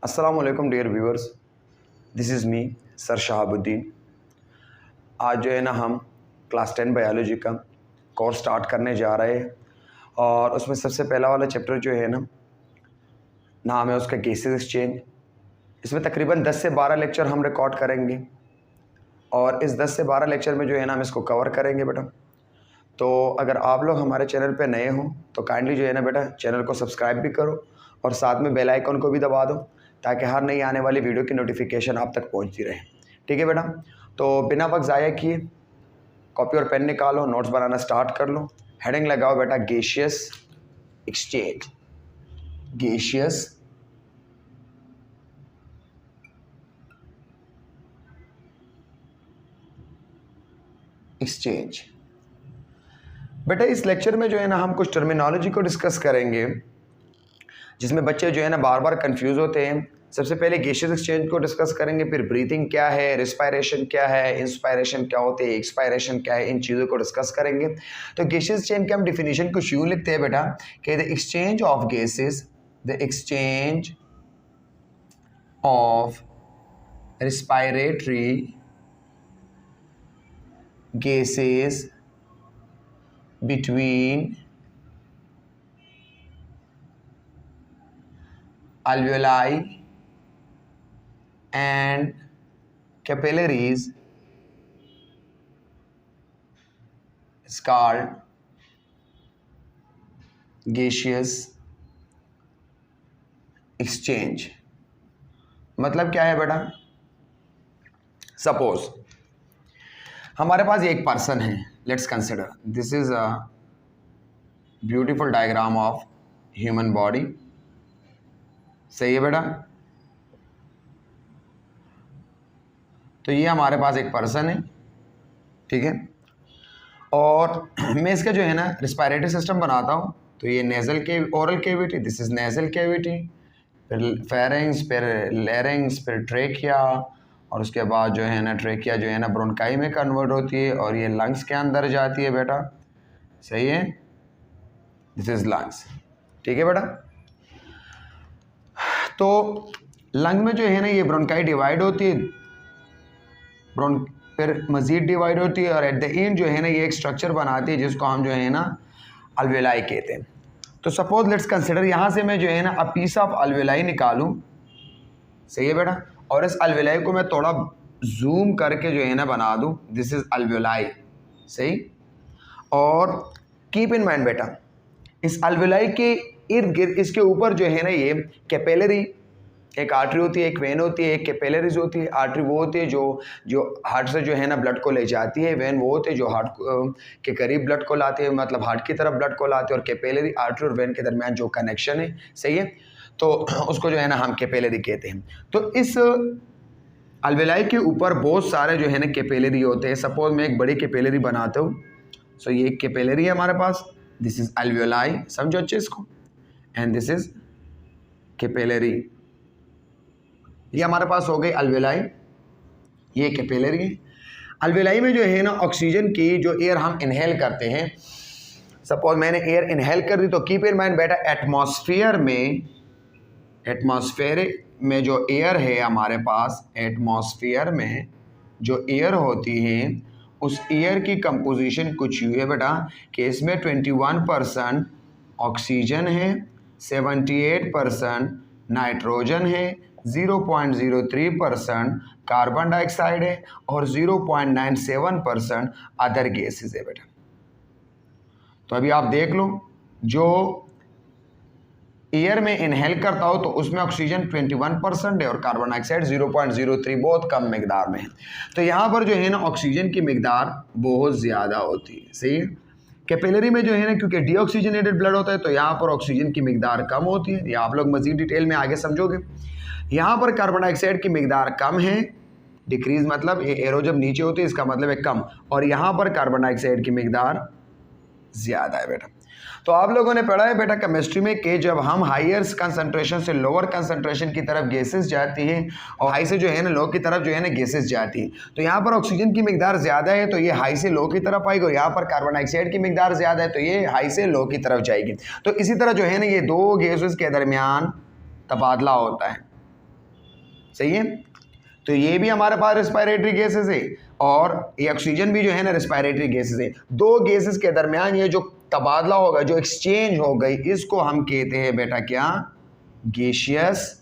अस्सलामुअलैकुम dear viewers, this is me sir Shahabuddin. आज जो है ना हम क्लास 10 बायोलॉजी का कोर्स स्टार्ट करने जा रहे हैं और उसमें सबसे पहला वाला चैप्टर जो है ना नाम है उसका गैसेस एक्सचेंज। इसमें तकरीबन 10 से 12 लेक्चर हम रिकॉर्ड करेंगे और इस 10 से 12 लेक्चर में जो है ना हम इसको कवर करेंगे बेटा। तो अगर आप लोग हमारे चैनल पे नए हों तो काइंडली जो है ना बेटा चैनल को सब्सक्राइब भी करो और साथ में बेल आइकन को भी दबा दो ताकि हर नई आने वाली वीडियो की नोटिफिकेशन आप तक पहुंचती रहे। ठीक है बेटा, तो बिना वक्त ज़ाया किए कॉपी और पेन निकालो, नोट्स बनाना स्टार्ट कर लो। हेडिंग लगाओ बेटा गैसियस एक्सचेंज। Gaseous exchange. बेटा इस लेक्चर में जो है ना हम कुछ टर्मिनोलॉजी को डिस्कस करेंगे जिसमें बच्चे जो है ना बार बार कंफ्यूज होते हैं। सबसे पहले गैसियस एक्सचेंज को डिस्कस करेंगे, फिर ब्रीथिंग क्या है, रिस्पायरेशन क्या है, इंस्पायरेशन क्या होती है, एक्सपायरेशन क्या है, इन चीज़ों को डिस्कस करेंगे। तो गैसियस एक्सचेंज के हम डिफिनीशन कुछ यूँ लिखते हैं बेटा कि the exchange of gases, the exchange of respiratory gases between alveoli and capillaries is called gaseous exchange। मतलब क्या है बेटा, सपोज हमारे पास एक पर्सन है, let's consider this is a beautiful diagram of human body. सही है बेटा, तो ये हमारे पास एक पर्सन है, ठीक है। और मैं इसका जो है ना रिस्पायरेटरी सिस्टम बनाता हूँ। तो ये नेजल के oral cavity, this is nasal cavity, फिर फेरिंग्स, फिर लैरिंग्स, फिर ट्रेकिया, और उसके बाद जो है ना ट्रेकिया जो है ना ब्रोंकाई में कन्वर्ट होती है और ये लंग्स के अंदर जाती है बेटा। सही है, दिस इज लंग्स, ठीक है बेटा। तो लंग में जो है ना ये ब्रोंकाई डिवाइड होती है, फिर मजीद डिवाइड होती है और एट द एंड जो है ना ये एक स्ट्रक्चर बनाती है जिसको हम जो है ना अल्वेलाई कहते हैं। तो सपोज लेट्स कंसिडर यहाँ से मैं जो है ना अ पीस ऑफ अल्वेलाई निकालूं। सही है बेटा, और इस अल्वेलाई को मैं थोड़ा जूम करके जो है ना बना दूं, दिस इज अल्वेलाई। सही, और कीप इन माइंड बेटा इस अल्वेलाई के इर्द गिर्द इसके ऊपर जो है ना ये कैपिलरी, एक आर्टरी होती है, एक वेन होती है, एक कैपिलरीज होती है। आर्टरी वो होती है जो हार्ट से जो है ना ब्लड को ले जाती है, वेन वो होते हैं जो हार्ट के करीब ब्लड को लाते हैं, मतलब हार्ट की तरफ ब्लड को लाते हैं, और कैपिलरी आर्टरी और वेन के दरमियान जो कनेक्शन है। सही है, तो उसको जो है ना हम कैपिलरी कहते हैं। तो इस अल्वेलाई के ऊपर बहुत सारे जो है ना कैपिलरी होते हैं। सपोज मैं एक बड़ी कैपिलरी बनाता हूँ, सो ये एक कैपिलरी है हमारे पास, दिस इज अल्वेलाई, समझो अच्छे इसको, एंड दिस इज कैपिलरी। ये हमारे पास हो गई अल्वेलाई, ये कैपिलरी है। अल्वेलाई में जो है ना ऑक्सीजन की जो एयर हम इनहेल करते हैं, सपोज मैंने एयर इनहेल कर दी, तो कीप इन माइंड बेटा एटमॉस्फेयर में जो एयर है हमारे पास, एटमॉस्फेयर में जो एयर होती है उस एयर की कंपोजिशन कुछ यूँ है बेटा कि इसमें 21% ऑक्सीजन है, 78% नाइट्रोजन है, 0.03% कार्बन डाइऑक्साइड है और 0.97% अदर गैसेस है बेटा। तो अभी आप देख लो, जो एयर में इनहेल करता हो तो उसमें ऑक्सीजन 21% है और कार्बन डाइऑक्साइड 0.03, बहुत कम मिकदार में है। तो यहाँ पर जो है ना ऑक्सीजन की मिकदार बहुत ज़्यादा होती है। सही है, कैपिलरी में जो है ना क्योंकि डीऑक्सीजनेटेड ब्लड होता है तो यहाँ पर ऑक्सीजन की मिकदार कम होती है। ये आप लोग मज़ीद डिटेल में आगे समझोगे। यहाँ पर कार्बन डाइऑक्साइड की मिकदार कम है, डिक्रीज मतलब ये एरो जब नीचे होती है इसका मतलब है कम, और यहाँ पर कार्बन डाइऑक्साइड की मिकदार ज़्यादा है बेटा। तो आप लोगों ने पढ़ा है बेटा केमिस्ट्री में कि जब हम हायर कंसंट्रेशन से लोअर कंसंट्रेशन की तरफ गैसेस जाती हैं और हाई से जो है ना लो की तरफ जो है ना गैसेस जाती हैं, तो यहाँ पर ऑक्सीजन की मिकदार ज़्यादा है तो ये हाई से लो की तरफ आएगी, और यहाँ पर कार्बन डाइऑक्साइड की मिकदार ज़्यादा है तो ये हाई से लो की तरफ जाएगी। तो इसी तरह जो है ना ये दो गैसेस के दरमियान तबादला होता है। सही है। तो ये भी हमारे पास रेस्पिरेटरी गैसेस है और ये ऑक्सीजन भी जो है ना रेस्पिरेटरी गैसेस है। दो गैसेस के दरमियान ये जो तबादला होगा, जो एक्सचेंज हो गई, इसको हम कहते हैं बेटा क्या? Gaseous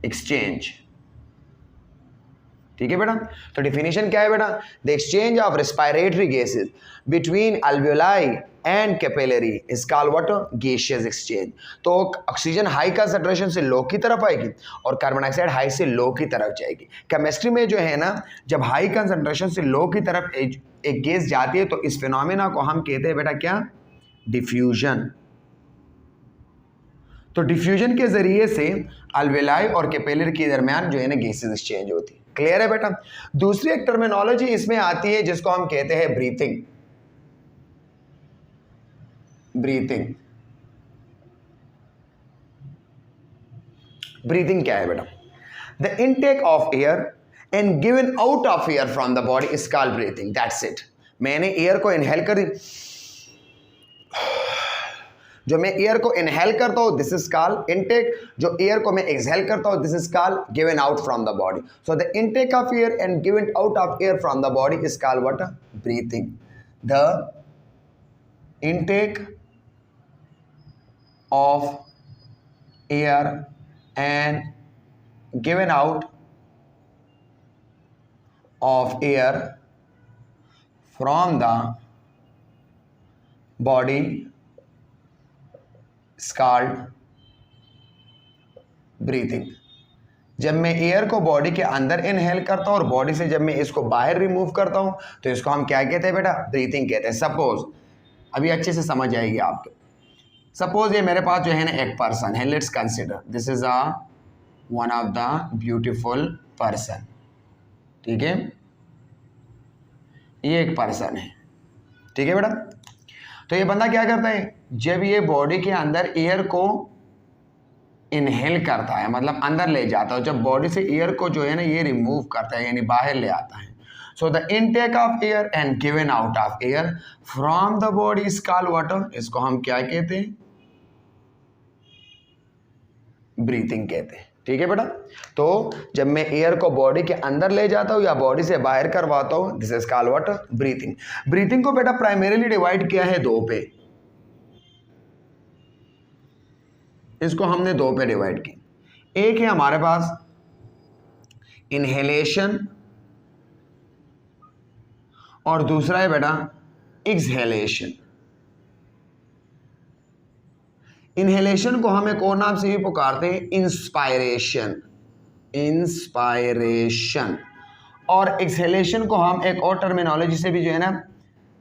exchange. ठीक है बेटा। तो डिफिनेशन क्या है बेटा? The exchange of respiratory gases between alveoli and capillary is called what? Gaseous exchange. तो ऑक्सीजन हाई कंसंट्रेशन से लो की तरफ आएगी और कार्बन डाइऑक्साइड हाई से लो की तरफ जाएगी। केमिस्ट्री में जो है ना, जब हाई कंसंट्रेशन से लो की तरफ एक गैस जाती है तो इस फिनोमेना को हम कहते हैं बेटा क्या? डिफ्यूजन। तो डिफ्यूजन के जरिए से अल्वेलाई और कैपिलरी के दरमियान जो है ना गैसेस एक्सचेंज होती है। क्लियर है बेटा? दूसरी एक टर्मिनोलॉजी इसमें आती है जिसको हम कहते हैं ब्रीथिंग। ब्रीथिंग, ब्रीथिंग क्या है बेटा? The intake of air and given out of air from the body is called breathing. That's it. मैंने एयर को इनहेल कर दी, जो मैं एयर को इनहेल करता हूं दिस इज कॉल्ड इनटेक, जो एयर को मैं एक्सहेल करता हूं this is called given out from the body. So the intake of air and given out of air from the body is called what? Breathing. The intake of air and given out of air from the body called breathing. जब मैं air को body के अंदर inhale करता हूं और body से जब मैं इसको बाहर रिमूव करता हूं तो इसको हम क्या कहते हैं बेटा? ब्रीथिंग कहते हैं। सपोज अभी अच्छे से समझ आएगी आपको। सपोज ये मेरे पास जो है ना एक पर्सन है, let's consider this is one of the beautiful person. ठीक है, ये एक पर्सन है। ठीक है बेटा। तो ये बंदा क्या करता है? जब ये बॉडी के अंदर एयर को इनहेल करता है, मतलब अंदर ले जाता है, जब बॉडी से एयर को जो है ना ये रिमूव करता है यानी बाहर ले आता है। So the intake of air and given out of air from the body is called water. इसको हम क्या कहते हैं? ब्रीथिंग कहते हैं। ठीक है बेटा। तो जब मैं एयर को बॉडी के अंदर ले जाता हूं या बॉडी से बाहर करवाता हूं this is called what? Breathing. Breathing को बेटा प्राइमरीली डिवाइड किया है दो पे। इसको हमने दो पे डिवाइड की। एक है हमारे पास इनहेलेशन और दूसरा है बेटा एक्सहेलेशन। इनहेलेशन को हम एक और नाम से भी पुकारते हैं इंस्पायरेशन। इंस्पायरेशन। और एक्सहेलेशन को हम एक और टर्मिनोलॉजी से भी जो है ना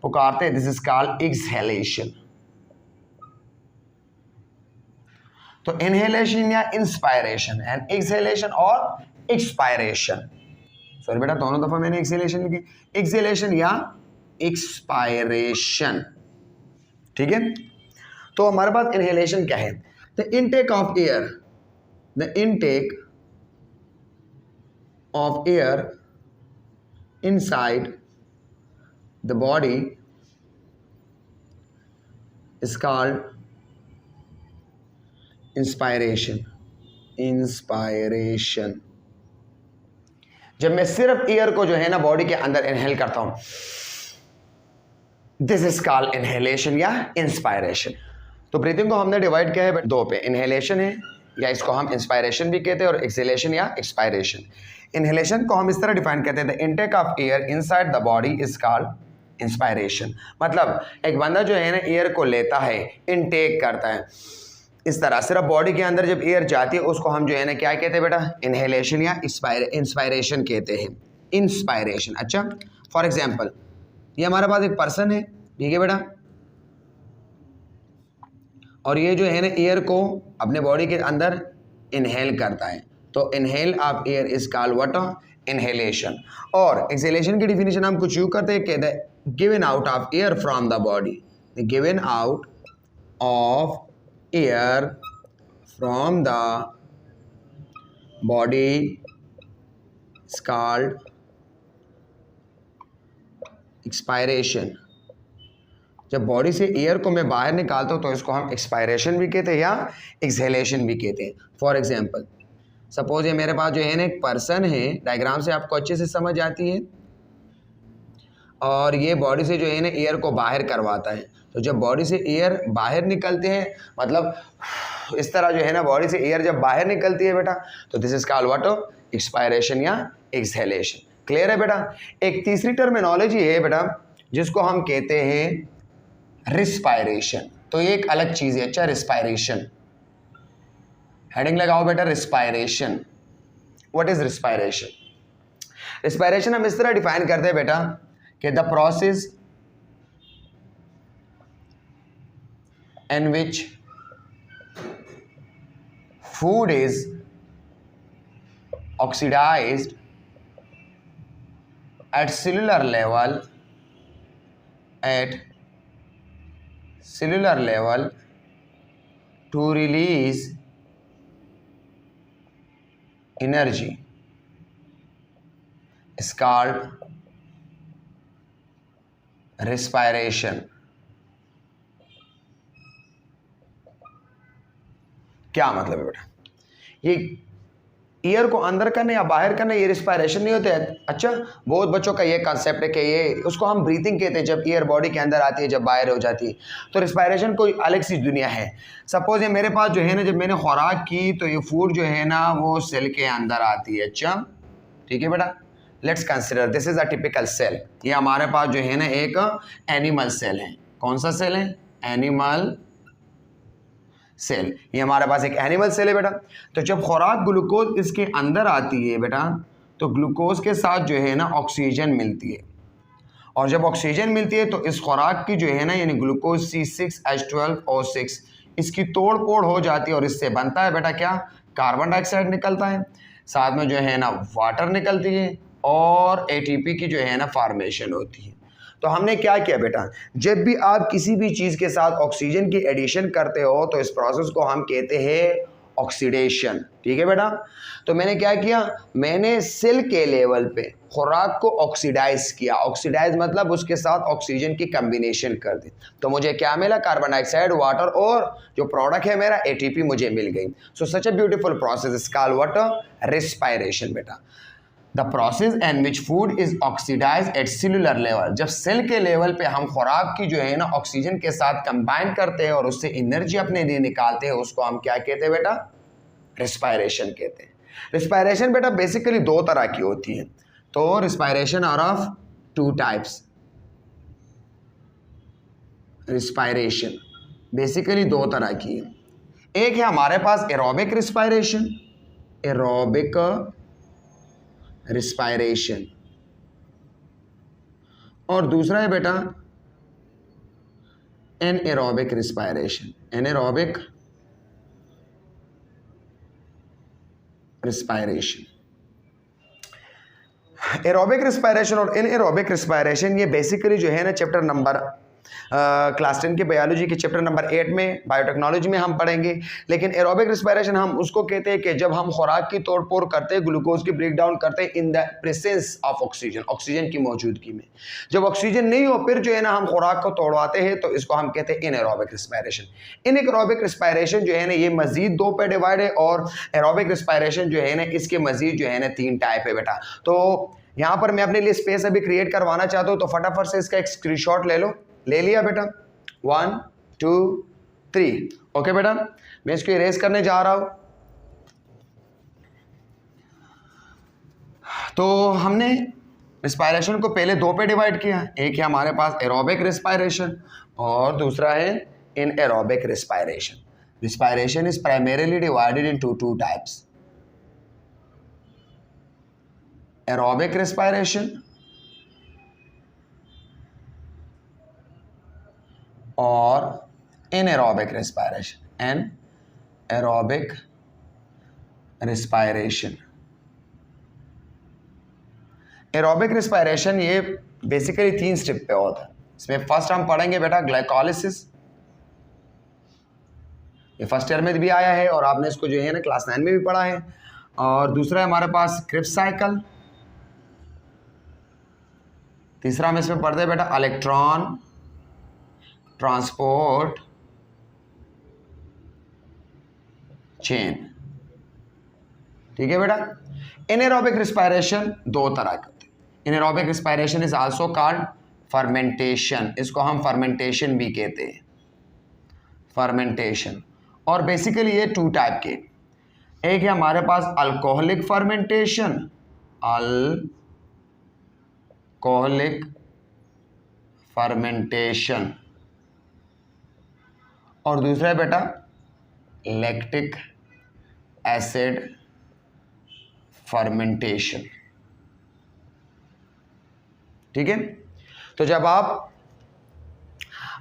पुकारते हैं, दिस इज कॉल्ड एक्सहेलेशन। तो इनहेलेशन या इंस्पायरेशन एंड एक्सहेलेशन और एक्सपायरेशन। सॉरी बेटा दोनों दफा मैंने एक्सहेलेशन लिखी, एक्सहेलेशन या एक्सपायरेशन। ठीक है। तो हमारे पास इनहेलेशन क्या है? The intake of air, the intake of air inside the body is called inspiration. Inspiration. जब मैं सिर्फ एयर को जो है ना बॉडी के अंदर इनहेल करता हूं दिस इज कॉल्ड इनहेलेशन या इंस्पायरेशन। तो ब्रीथिंग को हमने डिवाइड किया है दो पे, इनहेलेशन है या इसको हम इंस्पायरेशन भी कहते हैं और एक्सहेलेशन या एक्सपायरेशन। इनहेलेशन को हम इस तरह डिफाइन करते हैं, the intake of air inside the body is called inspiration. मतलब एक बंदा जो है ना एयर को लेता है, इनटेक करता है, इस तरह सिर्फ बॉडी के अंदर जब एयर जाती है उसको हम जो है ना क्या कहते हैं बेटा? इनहेलेशन या इंस्पायरेशन कहते हैं। इंस्पायरेशन। अच्छा फॉर एग्जांपल ये हमारे पास एक पर्सन है, ठीक है बेटा, और ये जो है ना एयर को अपने बॉडी के अंदर इनहेल करता है, तो inhale of air is called what? Inhalation. और एक्सहेलेशन की डिफिनेशन हम कुछ यूं करते हैं, कहते हैं given out of air from the body. Given out of air from the body is called expiration जब बॉडी से एयर को मैं बाहर निकालता हूँ तो इसको हम एक्सपायरेशन भी कहते हैं या एक्सहेलेशन भी कहते हैं। फॉर एग्जांपल सपोज ये मेरे पास जो है ना एक पर्सन है, डायग्राम से आपको अच्छे से समझ आती है, और ये बॉडी से जो है ना एयर को बाहर करवाता है। तो जब बॉडी से एयर बाहर निकलते हैं, मतलब इस तरह जो है ना बॉडी से एयर जब बाहर निकलती है बेटा, तो this is called what, expiration या एक्सहेलेशन। क्लियर है बेटा। एक तीसरी टर्मिनोलॉजी है बेटा जिसको हम कहते हैं रिस्पायरेशन। तो ये एक अलग चीज है। अच्छा, रिस्पायरेशन, हेडिंग लगाओ बेटा, respiration. What is respiration? Respiration हम इस तरह डिफाइन करते हैं बेटा कि the process in which food is oxidised at cellular level to release energy is called respiration। क्या मतलब है बेटा? ये ईयर को अंदर करने या बाहर करने, ये रिस्पायरेशन नहीं होते हैं। अच्छा, बहुत बच्चों का ये कंसेप्ट है कि ये उसको हम ब्रीथिंग कहते हैं, जब ईयर बॉडी के अंदर आती है, जब बाहर हो जाती है। तो रिस्पायरेशन कोई अलग सी दुनिया है। सपोज ये मेरे पास जो है ना, जब मैंने खुराक की तो ये फूड जो है ना वो सेल के अंदर आती है। अच्छा ठीक है बेटा, let's consider this is a typical cell. ये हमारे पास जो है ना एक एनिमल सेल है। कौन सा सेल है? Animal cell. ये हमारे पास एक एनिमल सेल है बेटा। तो जब खुराक ग्लूकोज इसके अंदर आती है बेटा, तो ग्लूकोज के साथ जो है ना ऑक्सीजन मिलती है, और जब ऑक्सीजन मिलती है तो इस खुराक की जो है ना यानी ग्लूकोज C6H12O6 इसकी तोड़ फोड़ हो जाती है, और इससे बनता है बेटा क्या? कार्बन डाइऑक्साइड निकलता है, साथ में जो है ना वाटर निकलती है, और ATP की जो है ना फॉर्मेशन होती है। तो हमने क्या किया बेटा, जब भी आप किसी भी चीज़ के साथ ऑक्सीजन की एडिशन करते हो तो इस प्रोसेस को हम कहते हैं ऑक्सीडेशन। ठीक है बेटा। तो मैंने क्या किया, मैंने सेल के लेवल पे खुराक को ऑक्सीडाइज किया। ऑक्सीडाइज मतलब उसके साथ ऑक्सीजन की कम्बिनेशन कर दी, तो मुझे क्या मिला? कार्बन डाइऑक्साइड, वाटर, और जो प्रोडक्ट है मेरा ATP मुझे मिल गई। So such a beautiful process is called what? Respiration बेटा। The process in which food is oxidise at cellular level. जब सेल के लेवल पे हम खुराक की जो है ना ऑक्सीजन के साथ कंबाइन करते हैं और उससे एनर्जी अपने लिए निकालते हैं, उसको हम क्या कहते हैं बेटा? रिस्पायरेशन कहते हैं। रिस्पायरेशन बेटा बेसिकली दो तरह की होती है। तो respiration are of two types. Respiration basically दो तरह की है। एक है हमारे पास एरोबिक रिस्पायरेशन, एरोबिक रिस्पायरेशन, और दूसरा है बेटा anaerobic respiration. Anaerobic respiration, aerobic respiration और एनएरोबिक रिस्पायरेशन ये बेसिकली जो है ना चैप्टर नंबर क्लास 10 के बायोलॉजी के चैप्टर नंबर 8 में बायोटेक्नोलॉजी में हम पढ़ेंगे। लेकिन एरोबिक रिस्पायरेशन हम उसको कहते हैं कि जब हम खुराक की तोड़ फोड़ करते हैं, ग्लूकोज की ब्रेक डाउन करते हैं in the presence of oxygen, oxygen की मौजूदगी में। जब ऑक्सीजन नहीं हो फिर जो है ना हम खुराक को तोड़वाते हैं, तो इसको हम कहते हैं इनएरोबिक रिस्पायरेशन। इनएरोबिक रिस्पायरेशन जो है ना ये मजीद दो पे डिवाइड है, और एरोबिक रिस्पायरेशन जो है ना इसके मजीद जो है ना 3 टाइप है बेटा। तो यहाँ पर मैं अपने लिए स्पेस अभी क्रिएट करवाना चाहता हूँ, तो फटाफट से इसका एक स्क्रीनशॉट ले लो। ले लिया बेटा? 1 2 3। ओके बेटा, मैं इसको इरेज करने जा रहा हूं। तो हमने रिस्पायरेशन को पहले दो पे डिवाइड किया। एक है हमारे पास एरोबिक रिस्पायरेशन और दूसरा है anaerobic respiration. Respiration is primarily divided into 2 types, aerobic respiration और anaerobic respiration. Anaerobic respiration, aerobic respiration ये बेसिकली 3 स्टेप पे होता है। इसमें फर्स्ट हम पढ़ेंगे बेटा ग्लाइकोलिसिस, ये फर्स्ट ईयर में भी आया है और आपने इसको जो है ना क्लास 9 में भी पढ़ा है। और दूसरा है हमारे पास क्रिप्स साइकिल, तीसरा हम इसमें पढ़ते हैं बेटा इलेक्ट्रॉन ट्रांसपोर्ट चेन। ठीक है बेटा। एनारोबिक रिस्पायरेशन दो तरह के होते हैं। Anaerobic respiration is also called fermentation, इसको हम फर्मेंटेशन भी कहते हैं, फर्मेंटेशन। और बेसिकली ये टू टाइप के, एक है हमारे पास अल्कोहलिक फर्मेंटेशन, अल्कोहलिक फर्मेंटेशन, और दूसरा है बेटा लैक्टिक एसिड फर्मेंटेशन। ठीक है। तो जब आप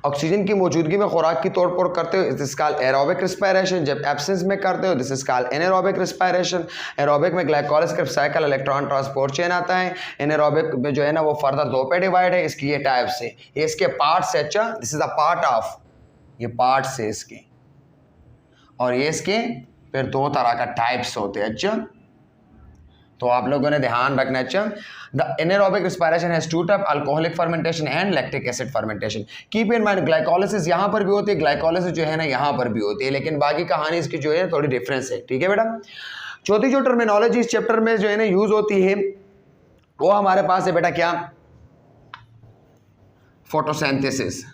ऑक्सीजन की मौजूदगी में खुराक की तोड़ फोड़ करते हो this is called aerobic respiration, जब एब्सेंस में करते हो this is called anaerobic respiration. Aerobic में ग्लाइकोलिसिस के साइकिल इलेक्ट्रॉन ट्रांसपोर्ट चेन आता है। एनारोबिक में जो है ना वो फर्दर दो पे डिवाइड है, इसकी ये टाइप्स है, ये इसके पार्ट्स है। अच्छा, this is a part of, ये पार्ट्स है इसके, और ये इसके फिर दो तरह का टाइप्स होते हैं। अच्छा, तो आप लोगों ने ध्यान रखना। अच्छा, the anaerobic respiration has two type, alcoholic fermentation and lactic acid fermentation. Keep in mind glycolysis यहाँ पर भी होती है, ग्लाइकोलिसिस जो है ना यहाँ पर भी होती है, लेकिन बाकी कहानी इसकी जो है थोड़ी डिफरेंस है। ठीक है बेटा। चौथी जो टर्मिनोलॉजी इस चैप्टर में जो है ना यूज होती है वो हमारे पास है बेटा क्या, फोटोसिंथेसिस।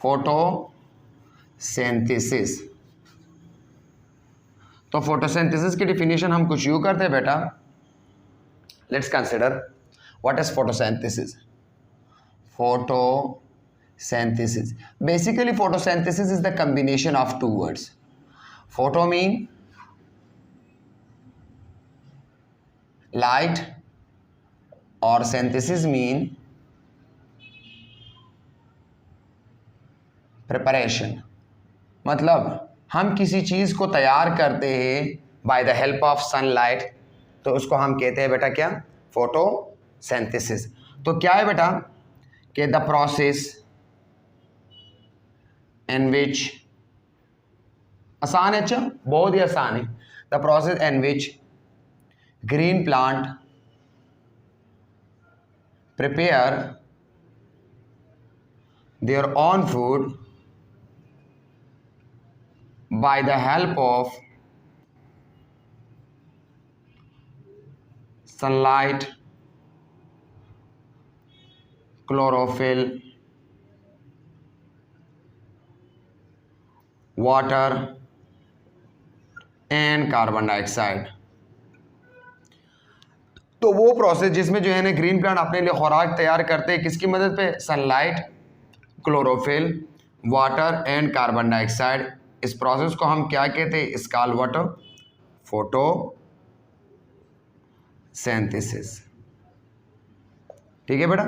फोटोसिंथेसिस, तो फोटोसिंथेसिस की डिफिनीशन हम कुछ यूं करते हैं बेटा, let's consider what is photosynthesis. Photosynthesis, basically photosynthesis is the combination of two words. Photo mean light और synthesis mean preparation। मतलब हम किसी चीज को तैयार करते हैं by the help of sunlight, तो उसको हम कहते हैं बेटा क्या, फोटोसिंथेसिस। तो क्या है बेटा कि द प्रोसेस इन विच, आसान है। अच्छा, बहुत ही आसान है। The process in which green plant prepare their own food by the help of sunlight, chlorophyll, water and carbon dioxide। तो वो प्रोसेस जिसमें जो है ना ग्रीन प्लांट अपने लिए खुराक तैयार करते हैं किसकी मदद पे, sunlight, chlorophyll, water and carbon dioxide. इस प्रोसेस को हम क्या कहते हैं, इस कॉल्ड व्हाट, फोटोसिंथेसिस। ठीक है बेटा।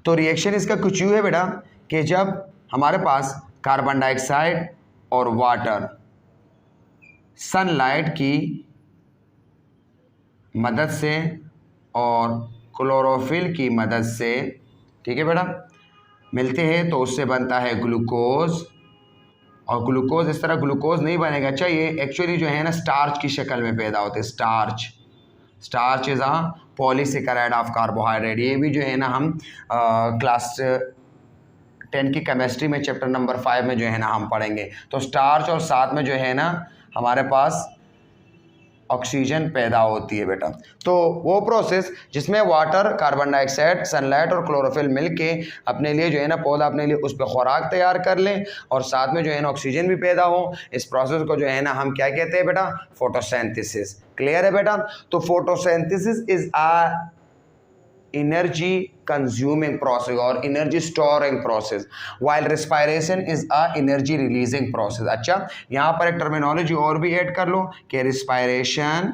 तो रिएक्शन इसका कुछ यूं है बेटा कि जब हमारे पास कार्बन डाइऑक्साइड और वाटर सनलाइट की मदद से और क्लोरोफिल की मदद से, ठीक है बेटा, मिलते हैं तो उससे बनता है ग्लूकोज। और ग्लूकोज इस तरह ग्लूकोज नहीं बनेगा। अच्छा, ये एक्चुअली जो है ना स्टार्च की शक्ल में पैदा होते हैं। Starch is a polysaccharide of carbohydrate. ये भी जो है ना हम क्लास 10 की केमिस्ट्री में चैप्टर नंबर 5 में जो है ना हम पढ़ेंगे। तो स्टार्च और साथ में जो है ना हमारे पास ऑक्सीजन पैदा होती है बेटा। तो वो प्रोसेस जिसमें वाटर, कार्बन डाइऑक्साइड, सनलाइट और क्लोरोफिल मिलके अपने लिए जो है ना पौधा अपने लिए उस पर खुराक तैयार कर लें और साथ में जो है ना ऑक्सीजन भी पैदा हो, इस प्रोसेस को जो है ना हम क्या कहते हैं बेटा, फोटोसिंथेसिस। क्लियर है बेटा। तो photosynthesis is a energy consuming process or energy storing process while respiration is a energy releasing process। अच्छा, यहां पर एक टर्मिनोलॉजी और भी ऐड कर लो कि respiration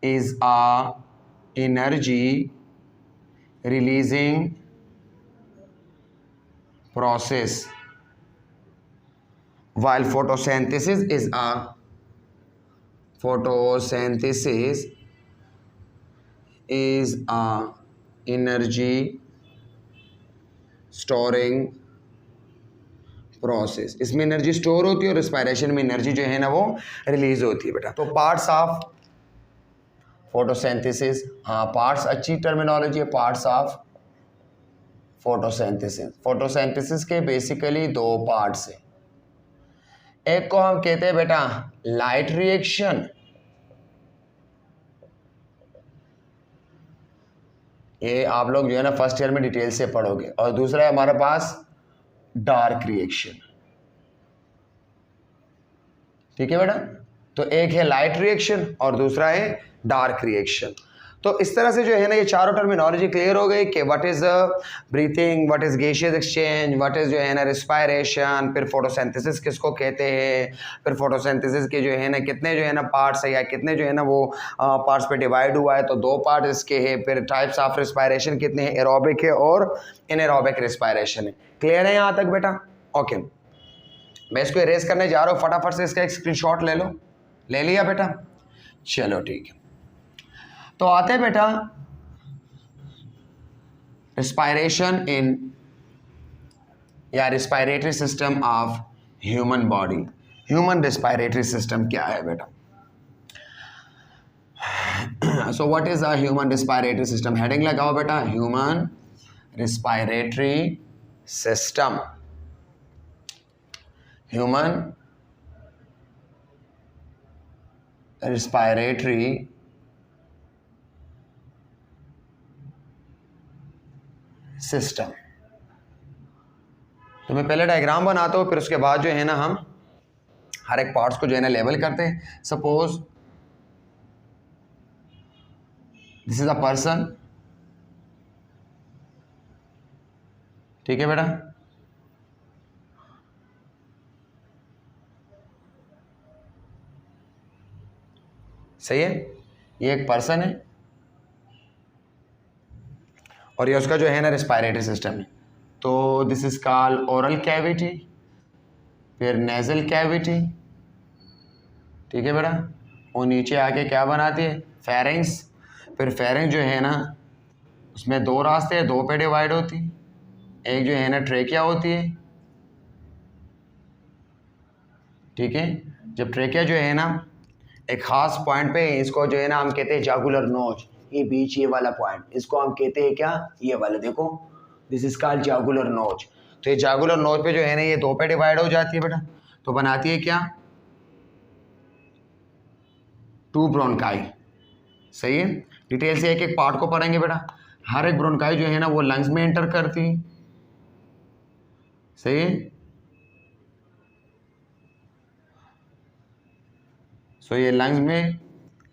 is a energy releasing process while photosynthesis is a energy storing process. इसमें energy store होती है और रिस्पायरेशन में एनर्जी जो है ना वो रिलीज होती है बेटा। तो पार्ट्स ऑफ फोटोसिंथेसिस, हाँ पार्ट्स अच्छी टर्मिनोलॉजी है, पार्ट्स ऑफ फोटोसिंथेसिस। फोटोसिंथेसिस के बेसिकली दो पार्ट्स हैं। एक को हम कहते हैं बेटा लाइट रिएक्शन, ये आप लोग जो है ना फर्स्ट ईयर में डिटेल से पढ़ोगे, और दूसरा है हमारे पास डार्क रिएक्शन। ठीक है बेटा, तो एक है लाइट रिएक्शन और दूसरा है डार्क रिएक्शन। तो इस तरह से जो है ना ये चारों टर्मिनोलॉजी क्लियर हो गई कि what is breathing, what is gaseous exchange, what is जो है ना रिस्पायरेशन, फिर फोटोसिंथेसिस किसको कहते हैं, फिर फोटोसिंथेसिस के जो है ना कितने जो है ना पार्ट्स है या कितने जो है ना वो पार्ट्स पे डिवाइड हुआ है, तो दो पार्ट इसके है। फिर टाइप्स ऑफ रिस्पायरेशन कितने हैं, एरोबिक है और इनएरोबिक रिस्पायरेशन है। क्लियर है यहाँ तक बेटा? ओके, मैं इसको इरेज करने जा रहा हूँ, फटाफट से इसका एक स्क्रीनशॉट ले लो। ले लिया बेटा? चलो ठीक है, तो आते हैं बेटा रिस्पायरेशन इन या respiratory system of human body. Human respiratory system क्या है बेटा? So what is a human respiratory system? Heading लगाओ बेटा, human respiratory system. Human respiratory system. तो मैं पहले डायग्राम बनाता हूँ, फिर उसके बाद जो है ना हम हर एक पार्ट्स को जो है ना लेवल करते हैं। Suppose this is a person, ठीक है बेटा, सही है, ये एक पर्सन है और ये उसका जो है ना रिस्पायरेटरी सिस्टम है। तो this is called oral cavity, फिर नेजल कैविटी, ठीक है बेटा, और नीचे आके क्या बनाती है, फेरिंग्स। फिर फेरिंग्स जो है ना उसमें दो रास्ते हैं, दो पे डिवाइड होती है। एक जो है ना ट्रेकिया होती है, ठीक है। जब ट्रेकिया जो है ना एक खास पॉइंट पे, इसको जो है ना हम कहते हैं जागुलर नोच, ये बीच ये वाला पॉइंट, इसको हम कहते हैं क्या, ये वाला, देखो दिस इज कॉल्ड जागुलर नोच। तो ये जागुलर नोच पे जो है ना ये दो पे डिवाइड हो जाती है बेटा, तो बनाती है क्या, टू ब्रोनकाई। सही है, डिटेल से एक एक पार्ट को पढ़ेंगे बेटा। हर एक ब्रोनकाई जो है ना वो लंग्स में एंटर करती है, सही है। सो ये लंग्स में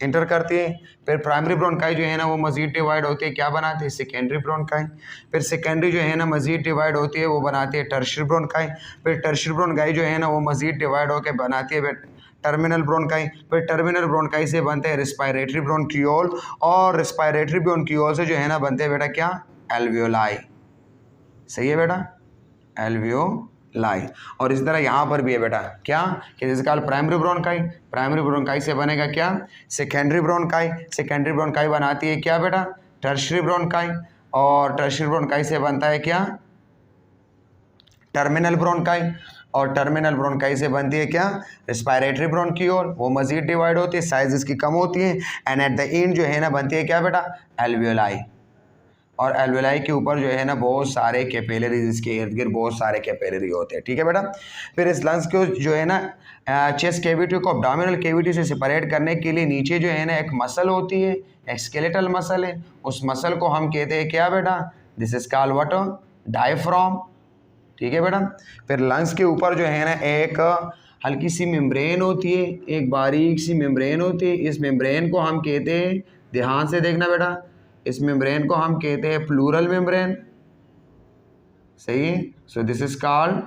इंटर करती है। फिर प्राइमरी ब्रोनकाई जो है ना वो मजीद डिवाइड होती है, क्या बनाती है, सेकेंडरी ब्रोनकाई। फिर सेकेंडरी जो है ना मजीद डिवाइड होती है, वो बनाती है टर्शियरी ब्रोनकाई। फिर टर्शियरी ब्रोनकाई जो है ना वो मजीद डिवाइड होकर बनाती है टर्मिनल ब्रोनकाई। फिर टर्मिनल ब्रोनकाई से बनते हैं रिस्पायरेटरी ब्रोनकियोल, और रिस्पायरेटरी ब्रोनकियोल से जो है ना बनते हैं बेटा क्या, एल्वियोलाई। सही है बेटा, एल्वियोलाई। और इस तरह यहाँ पर भी है बेटा क्या, कि जैसे कल प्राइमरी ब्रोनकाई, प्राइमरी ब्रोनकाई से बनेगा क्या, सेकेंडरी ब्रोनकाई। सेकेंडरी ब्रोनकाई बनाती है क्या बेटा, टर्शियरी ब्रोनकाई। और टर्शियरी ब्रोनकाई से बनता है क्या, टर्मिनल ब्रोनकाई। और टर्मिनल ब्रोनकाई से बनती है क्या, रिस्पायरेटरी ब्रोनकियोल। वो मजीद डिवाइड होती है, साइज इसकी कम होती है, एंड एट द एंड जो है ना बनती है क्या बेटा, एल्वियोलाई। और एल्वियोलाई के ऊपर जो है ना बहुत सारे कैपिलरीज, इसके इर्द गिर्द बहुत सारे कैपिलरी होते हैं, ठीक है बेटा। फिर इस लंग्स को जो है ना चेस्ट कैविटी को अब्डोमिनल कैविटी से सेपरेट करने के लिए नीचे जो है ना एक मसल होती है, एक स्केलेटल मसल है। उस मसल को हम कहते हैं क्या बेटा, this is called what, diaphragm, ठीक है बेटा। फिर लंग्स के ऊपर जो है ना एक हल्की सी मेम्ब्रेन होती है, एक बारीक सी मेम्ब्रेन होती है। इस मेम्ब्रेन को हम कहते हैं, ध्यान से देखना बेटा, इस मेम्ब्रेन को हम कहते हैं प्लूरल मेम्ब्रेन। सही है, so this is called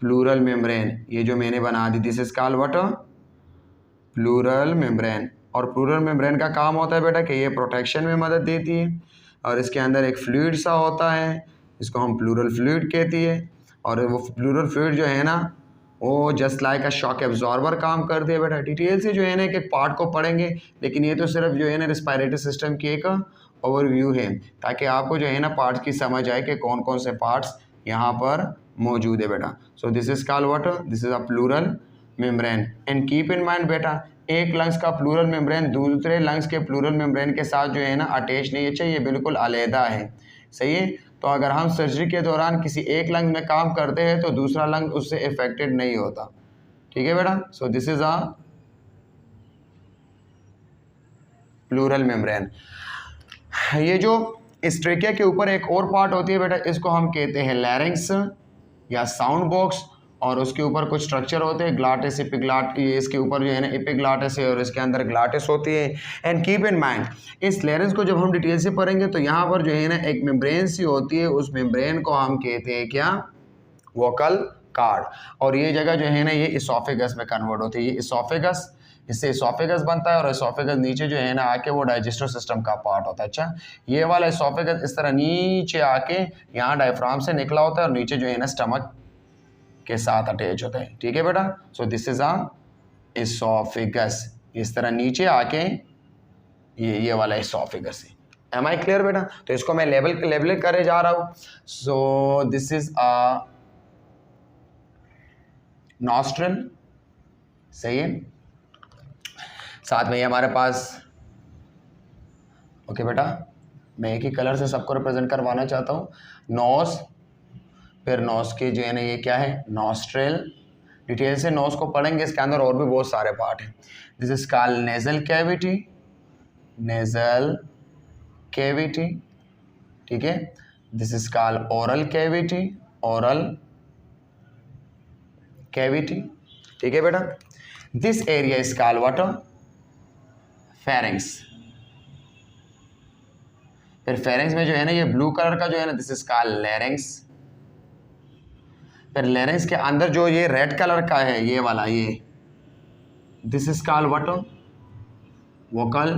pleural membrane. ये जो मैंने बना दी, this is called what, pleural membrane. और प्लूरल मेम्ब्रेन का काम होता है बेटा कि ये प्रोटेक्शन में मदद देती है, और इसके अंदर एक फ्लूइड सा होता है, इसको हम प्लूरल फ्लूइड कहती है। और वो प्लूरल फ्लूइड जो है ना वो just like a shock absorber काम करते हैं बेटा। डिटेल से जो है ना एक एक पार्ट को पढ़ेंगे, लेकिन ये तो सिर्फ जो है ना रिस्पायरेटरी सिस्टम की एक ओवरव्यू है, ताकि आपको जो है ना पार्ट्स की समझ आए कि कौन कौन से पार्ट्स यहाँ पर मौजूद है बेटा। सो this is called what, this is a pleural membrane. And keep in mind बेटा, एक लंग्स का प्लूरल मेम्ब्रेन दूसरे लंग्स के प्लूरल मेम्ब्रेन के साथ जो है ना अटैच नहीं है, चाहिए बिल्कुल अलहदा है। सही है, तो अगर हम सर्जरी के दौरान किसी एक लंग में काम करते हैं तो दूसरा लंग उससे इफेक्टेड नहीं होता। ठीक है बेटा। सो this is a plural membrane. ये जो इस ट्रेकिया के ऊपर एक और पार्ट होती है बेटा, इसको हम कहते हैं लैरिंक्स या साउंड बॉक्स, और उसके ऊपर कुछ स्ट्रक्चर होते हैं, ग्लाटिस, एपिग्लाट, ये इसके ऊपर जो है ना एपिग्लाटिस है और इसके अंदर ग्लाटिस होती है। एंड कीप इन माइंड, इस लैरिंक्स को जब हम डिटेल से पढ़ेंगे तो यहाँ पर जो है ना एक मेम्ब्रेन सी होती है, उस मेम्ब्रेन को हम कहते हैं क्या, वोकल कार्ड। और ये जगह जो है ना ये इसोफेगस में कन्वर्ट होती है, ये इसोफेगस, इससे इसोफेगस बनता है और इसोफेगस नीचे जो है ना आके वो डाइजेस्टिव सिस्टम का पार्ट होता है। अच्छा, ये वाला इसोफेगस इस तरह नीचे आके यहाँ डायफ्राम से निकला होता है और नीचे जो है ना स्टमक के साथ अटैच होता है। ठीक है बेटा। सो दिस इज अ इसोफेगस, इस तरह नीचे आके ये वाला इसोफेगस है। एम आई क्लियर बेटा? तो इसको मैं लेबल करे जा रहा हूँ। सो दिस इज अ नॉस्ट्रल, सही है। साथ में ये हमारे पास, ओके बेटा, मैं एक ही कलर से सबको रिप्रेजेंट करवाना चाहता हूँ। नोज, फिर नोज के जो है ना ये क्या है, नॉस्ट्रल। डिटेल से नोज को पढ़ेंगे, इसके अंदर और भी बहुत सारे पार्ट हैं। This is called nasal cavity, nasal cavity. ठीक है। This is called oral cavity, oral cavity. ठीक है बेटा। This area is called what, pharynx. फिर फेरिंग्स में जो है ना ये ब्लू कलर का जो है ना, दिस इज कॉल्ड लैरिंग्स। फिर लैरिंग्स के अंदर जो ये रेड कलर का है ये वाला, ये this is called what, vocal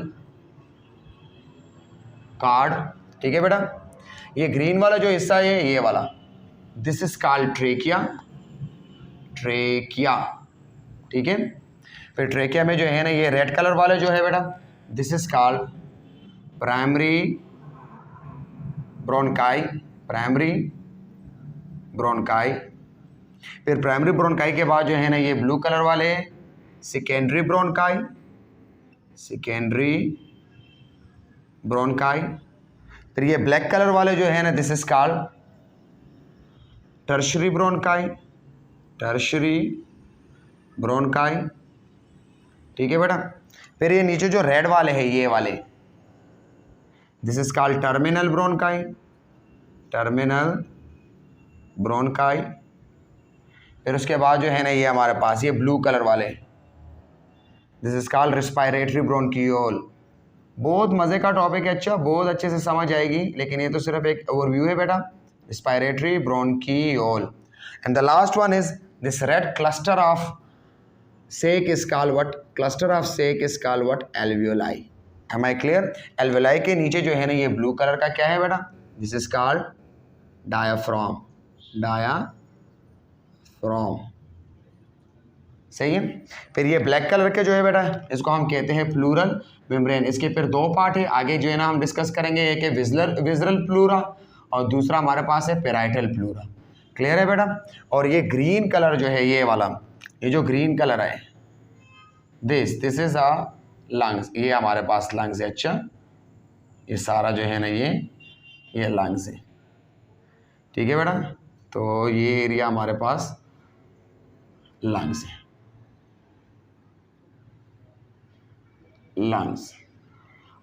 card. ठीक है बेटा। ये ग्रीन वाला जो हिस्सा है ये वाला, this is called trachea, trachea. ठीक है। फिर ट्रेकिया में जो है ना ये रेड कलर वाले जो है बेटा, this is called primary bronchi, primary bronchi. फिर प्राइमरी ब्रोंकाई के बाद जो है ना ये ब्लू कलर वाले सेकेंडरी ब्रोंकाई, सेकेंडरी ब्रोंकाई। फिर ये ब्लैक कलर वाले जो है ना, this is called tertiary bronchi, tertiary bronchi. ठीक है बेटा। फिर ये नीचे जो रेड वाले हैं ये वाले, this is called terminal bronchi, terminal bronchi. फिर उसके बाद जो है ना ये हमारे पास ये ब्लू कलर वाले, this is called respiratory bronchiole. बहुत मज़े का टॉपिक है, अच्छा बहुत अच्छे से समझ आएगी, लेकिन ये तो सिर्फ एक ओवरव्यू है बेटा। Respiratory bronchiole. And the last one is this red cluster of sac is called what, cluster of sac is called what, alveoli. Am I clear? Alveoli के नीचे जो है ना ये ब्लू कलर का क्या है बेटा, this is called diaphragm, diaphragm. सही है। फिर ये ब्लैक कलर के जो है बेटा, इसको हम कहते हैं प्लूरल मेम्ब्रेन। इसके फिर दो पार्ट है, आगे जो है ना हम डिस्कस करेंगे, एक है विजरल प्लूरा और दूसरा हमारे पास है पेराइटल प्लूरा। क्लियर है बेटा? और ये ग्रीन कलर जो है ये वाला, ये जो ग्रीन कलर है, दिस इज अ लंग्स, ये हमारे पास लंग्स है। अच्छा, ये सारा जो है ना ये लंग्स है। ठीक है बेटा। तो ये एरिया हमारे पास लंग्स है, लंग्स।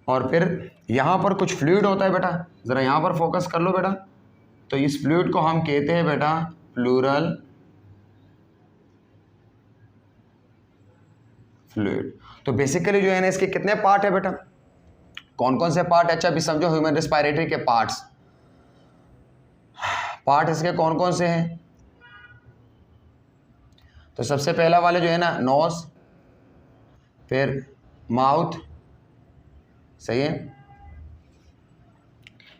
और फिर यहाँ पर कुछ फ्लूइड होता है बेटा, ज़रा यहाँ पर फोकस कर लो बेटा। तो इस फ्लूइड को हम कहते हैं बेटा प्लूरल फ्लूइड। तो बेसिकली जो है ना इसके कितने पार्ट है बेटा, कौन कौन से पार्ट है? अच्छा अभी समझो ह्यूमन रेस्पिरेटरी के पार्ट्स, पार्ट इसके कौन कौन से हैं। तो सबसे पहला वाले जो है ना नोज, फिर माउथ, सही है,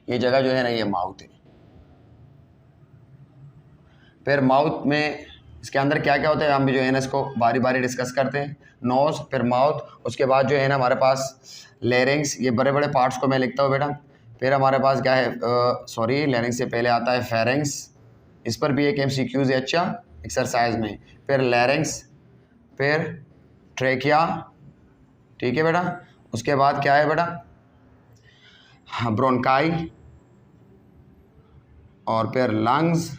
ये जगह जो है ना ये माउथ है। फिर माउथ में इसके अंदर क्या क्या होता है हम भी जो है ना इसको बारी बारी डिस्कस करते हैं। नोज, फिर माउथ, उसके बाद जो है ना हमारे पास लैरिंग्स, ये बड़े बड़े पार्ट्स को मैं लिखता हूँ बेटा। फिर हमारे पास क्या है, सॉरी लैरिंग्स से पहले आता है फेरिंग्स, इस पर भी एक MCQs है अच्छा एक्सरसाइज में। फिर लैरिंग्स, फिर ट्रेकिया। ठीक है बेटा। उसके बाद क्या है बेटा, ब्रोंकाई, और फिर लंग्स,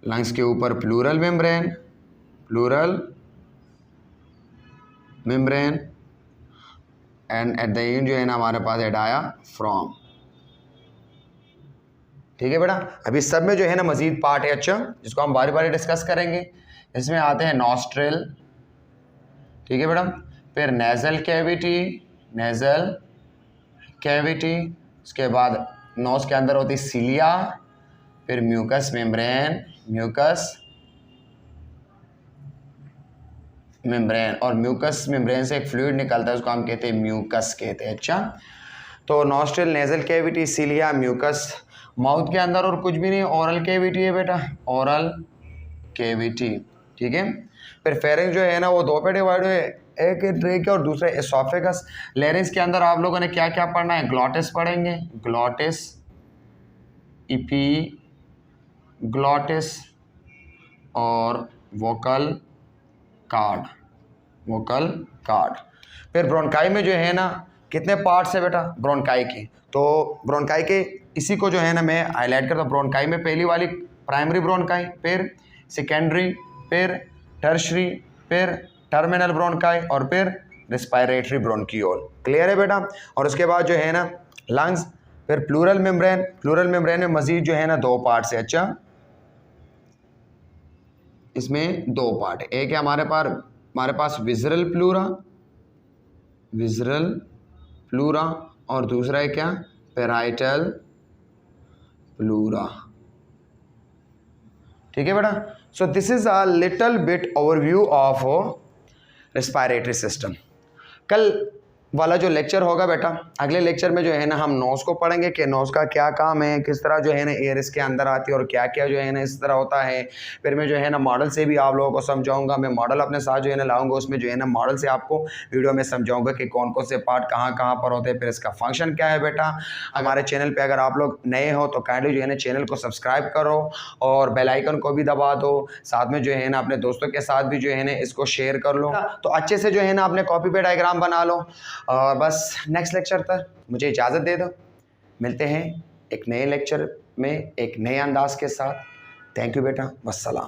लंग्स के ऊपर pleural membrane, pleural membrane, and at the end जो है ना हमारे पास है डायाफ्राम। ठीक है बेटा। अभी सब में जो है ना मजीद पार्ट है अच्छा, जिसको हम बारी बारी डिस्कस करेंगे। इसमें आते हैं नॉस्ट्रिल, ठीक है बेटा, फिर नेजल कैविटी, नेजल कैविटी, उसके बाद नोज के अंदर होती सीलिया, फिर म्यूकस मेम्ब्रेन, म्यूकस मेम्ब्रेन, और म्यूकस मेम्ब्रेन से एक फ्लूइड निकलता है उसको हम कहते हैं म्यूकस कहते हैं। अच्छा, तो nostril, nasal cavity, cilia, mucus. Mouth के अंदर और कुछ भी नहीं, ओरल कैविटी है बेटा, ओरल कैविटी, ठीक है। फिर फेरिंग्स जो है ना वो दो पे डिवाइड हुए, एक ट्रेकिया और दूसरा एसोफेगस। लेरिंग्स के अंदर आप लोगों ने क्या क्या पढ़ना है, ग्लॉटिस पढ़ेंगे, ग्लॉटिस, इपी ग्लॉटिस और वोकल कार्ड, वोकल कार्ड। फिर ब्रोंकाई में जो है ना कितने पार्ट्स है बेटा ब्रोंकाई के, तो ब्रोंकाई के इसी को जो है ना मैं हाईलाइट करता हूँ। ब्रोंकाई में पहली वाली प्राइमरी ब्रोंकाई, फिर सेकेंडरी, फिर टर्शरी, फिर टर्मिनल ब्रोंकाई और फिर रेस्पिरेटरी ब्रोंकियोल। क्लियर है बेटा। और उसके बाद जो है ना लंग्स, फिर प्लूरल मेम्ब्रेन। प्लूरल मेम्ब्रेन में मजीद जो है ना दो पार्ट्स है। अच्छा, इसमें दो पार्ट है, एक है हमारे पास विजरल प्लूरा, विजरल प्लूरा, और दूसरा है क्या, पेराइटल प्लूरा। ठीक है बेटा। सो this is a little bit overview of respiratory system. कल वाला जो लेक्चर होगा बेटा, अगले लेक्चर में जो है ना हम नोज को पढ़ेंगे कि नोज का क्या काम है, किस तरह जो है ना एयर इसके अंदर आती है और क्या क्या जो है ना इस तरह होता है। फिर मैं जो है ना मॉडल से भी आप लोगों को समझाऊंगा, मैं मॉडल अपने साथ जो है ना लाऊंगा, उसमें जो है ना मॉडल से आपको वीडियो में समझाऊंगा कि कौन कौन से पार्ट कहाँ कहाँ पर होते हैं, फिर इसका फंक्शन क्या है बेटा। हमारे चैनल पर अगर आप लोग नए हो तो काइंडली जो है ना चैनल को सब्सक्राइब करो और बेल आइकन को भी दबा दो, साथ में जो है ना अपने दोस्तों के साथ भी जो है ना इसको शेयर कर लो। तो अच्छे से जो है ना अपने कॉपी पे डायग्राम बना लो, और बस नेक्स्ट लेक्चर तक मुझे इजाज़त दे दो। मिलते हैं एक नए लेक्चर में एक नए अंदाज के साथ। थैंक यू बेटा, वस्सलाम।